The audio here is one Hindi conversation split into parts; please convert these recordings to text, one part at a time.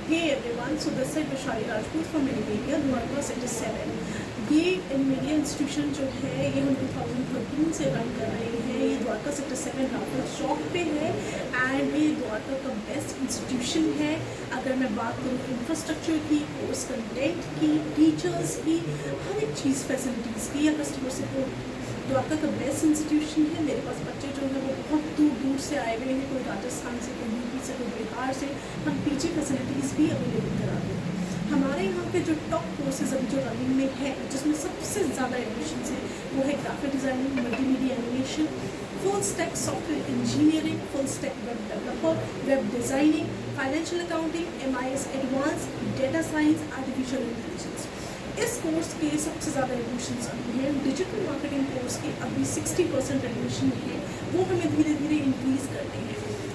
Hey everyone, so this is Vishali Rajput from NVIDIA, Dwarka Sector 7. ये NVIDIA इंस्टीट्यूशन जो है ये हम 2013 से रन कर रहे हैं। ये द्वारका सेक्टर 7 राफल चौक पे है एंड ये द्वारका का बेस्ट इंस्टीट्यूशन है। अगर मैं बात करूँ इंफ्रास्ट्रक्चर की, कोर्स कंटेंट की, टीचर्स की, हर एक चीज़ फैसिलिटीज़ की या कस्टमर सपोर्ट, द्वारका का बेस्ट इंस्टीट्यूशन है। मेरे पास बच्चे जो हैं वो बहुत दूर दूर से आए हुए हैं, कोई राजस्थान से, कोई यूपी से, कोई बिहार से। हम पीजी फैसिलिटीज़ भी अवेलेबल कराते हैं। हमारे यहाँ पे जो टॉप कोर्सेज अभी जो रनिंग में है, जिसमें सबसे ज़्यादा एडमिशन है, वो है graphic designing, multimedia animation, full stack software engineering, full stack web developer, web designing, financial accounting, MIS advance, data science, artificial intelligence. इस कोर्स के सबसे ज़्यादा एडमिशन अभी हैं। डिजिटल मार्केटिंग कोर्स के अभी 60% एडमिशन है, वो हमें धीरे धीरे इंक्रीज़ करते हैं।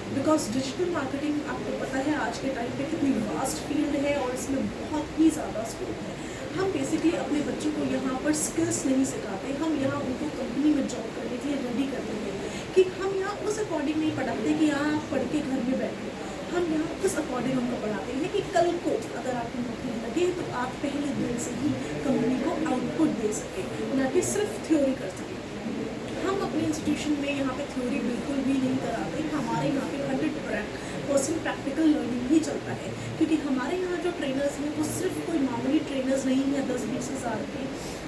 बिकॉज डिजिटल मार्केटिंग आपको पता है आज के टाइम पे कितनी वास्ट फील्ड है और इसमें बहुत ही ज़्यादा स्कोप है। हम बेसिकली अपने बच्चों को यहाँ पर स्किल्स नहीं सिखाते, हम यहाँ उनको कंपनी में जॉब करने के लिए रेडी करते हैं। कि हम यहाँ उस अकॉर्डिंग नहीं पढ़ाते कि यहाँ आप पढ़ के घर में बैठे, हम यहाँ उस अकॉर्डिंग हमको पढ़ाते हैं कि कल को अगर आपकी नौकरी लगे तो आप पहले दिन से ही कंपनी को आउटपुट दे सकें, ना कि सिर्फ थ्योरी कर सकें। हम अपने इंस्टीट्यूशन में यहाँ पे थ्योरी बिल्कुल भी नहीं कराते। हमारे यहाँ पे 100% प्रैक्टिकल लर्निंग ही चलता है, क्योंकि हमारे यहाँ जो ट्रेनर्स हैं वो सिर्फ कोई मामूली ट्रेनर्स नहीं है 10-20 हज़ार के।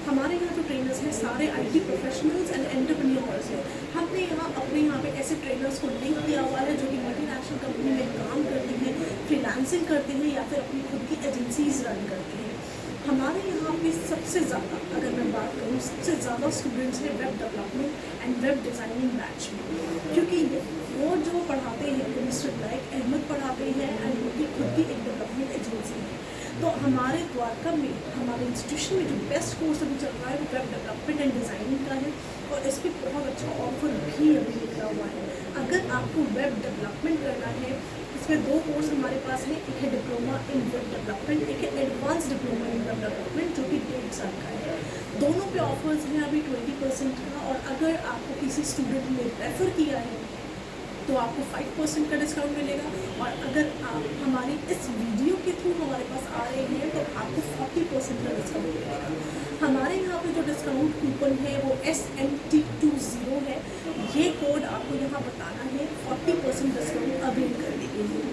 हमारे यहाँ जो ट्रेनर्स हैं सारे IT प्रोफेशनल्स एंड एंटरप्रेन्योर्स हैं। हमने यहाँ अपने यहाँ पे ऐसे ट्रेनर्स को लिंक किया हुआ है जो कि मल्टीनेशनल कंपनी में काम करते हैं, फ्रीलांसिंग करते हैं या फिर अपनी खुद की एजेंसीज रन करते हैं। हमारे यहाँ पे सबसे ज़्यादा, अगर मैं बात करूँ, सबसे ज़्यादा स्टूडेंट्स हैं web development and web designing batch में, क्योंकि वो जो पढ़ाते हैं वो मिस्टर लाइक अहमद पढ़ाते हैं एंड उनकी खुद की एक डेवलपमेंट एजेंसी है। तो हमारे द्वारका में, हमारे इंस्टीट्यूशन में जो बेस्ट कोर्स अभी चल रहा है वो वेब डेवलपमेंट एंड डिज़ाइनिंग का है और इस पर बहुत अच्छा ऑफर भी अभी निकला हुआ है। अगर आपको वेब डेवलपमेंट करना है, इसमें 2 कोर्स हमारे पास हैं, एक है डिप्लोमा इन वेब डेवलपमेंट, एक है advance diploma in web development जो कि 1.5 साल का है। दोनों पे ऑफर्स हैं अभी 20% का, और अगर आपको किसी स्टूडेंट ने रेफ़र किया है तो आपको 5% का डिस्काउंट मिलेगा, और अगर आप हमारी इस वीडियो के थ्रू हमारे पास आ रहे हैं तो आपको 40% का डिस्काउंट मिलेगा। हमारे यहाँ पे जो डिस्काउंट कूपन है वो SMT20 है। ये कोड आपको यहाँ बताना है 40% डिस्काउंट अवेल करने के लिए।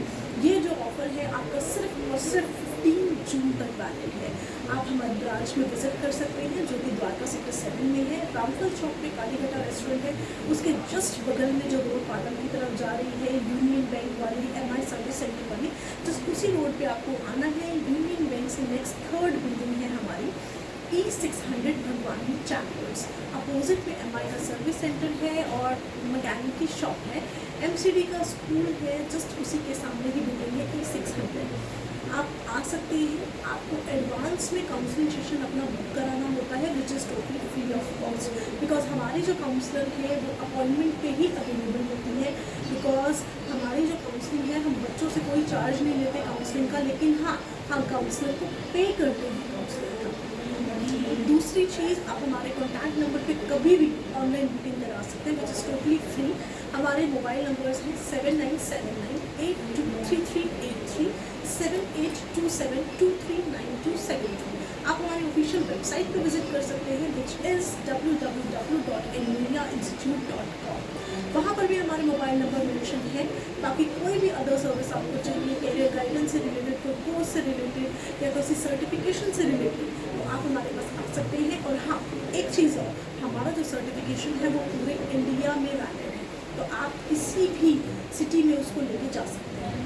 ये जो ऑफ़र है आपका सिर्फ और सिर्फ 15 जून तक वैलिड है। आप हमारे ब्रांच में विजिट कर सकते हैं जो कि द्वारका सेक्टर 7 में है। रामफल चौक पे कालीघटा रेस्टोरेंट है, उसके जस्ट बगल में जो रोड पाटन की तरफ जा रही है, यूनियन बैंक वाली, MI सर्विस सेंटर वाली, जस्ट उसी रोड पे आपको आना है। यूनियन बैंक से नेक्स्ट 3rd बिल्डिंग है हमारी, E600 भगवानी चैम्बर्स, अपोजिट में MI का सर्विस सेंटर है और मैकेनिक की शॉप है। MCD का स्कूल है, जस्ट उसी के सामने ही बिल्डिंग है E600। आप आ सकते हैं। आपको एडवांस में काउंसलिंग सेशन अपना बुक कराना होता है, which is totally free of cost, because हमारी जो काउंसलर है वो अपॉइंटमेंट पे ही अवेलेबल होती है। बिकॉज हमारी जो काउंसलिंग है, हम बच्चों से कोई चार्ज नहीं लेते काउंसलिंग का, लेकिन हाँ, हम काउंसलर को पे करते हैं काउंसलर का। दूसरी चीज़, आप हमारे कॉन्टैक्ट नंबर पे कभी भी ऑनलाइन बुकिंग करा सकते हैं, विच इज़ टोटली फ्री। हमारे मोबाइल नंबर्स हैं 7979823383, 7827239272। आप हमारी ऑफिशियल वेबसाइट पर विजिट कर सकते हैं, विच इज़ www.nvidiainstitute.com। वहाँ पर भी हमारे मोबाइल नंबर मेंशन है। बाकी कोई भी अदर सर्विस आपको चाहिए, कैरियर गाइडेंस से रिलेटेड, कोई कोर्स से रिलेटेड या किसी सर्टिफिकेशन से रिलेटेड, तो आप हमारे पास आ सकते हैं। और हाँ, एक चीज़ और, हमारा जो सर्टिफिकेशन है वो पूरे इंडिया में वैलिड है, तो आप किसी भी सिटी में उसको लेके जा सकते हैं।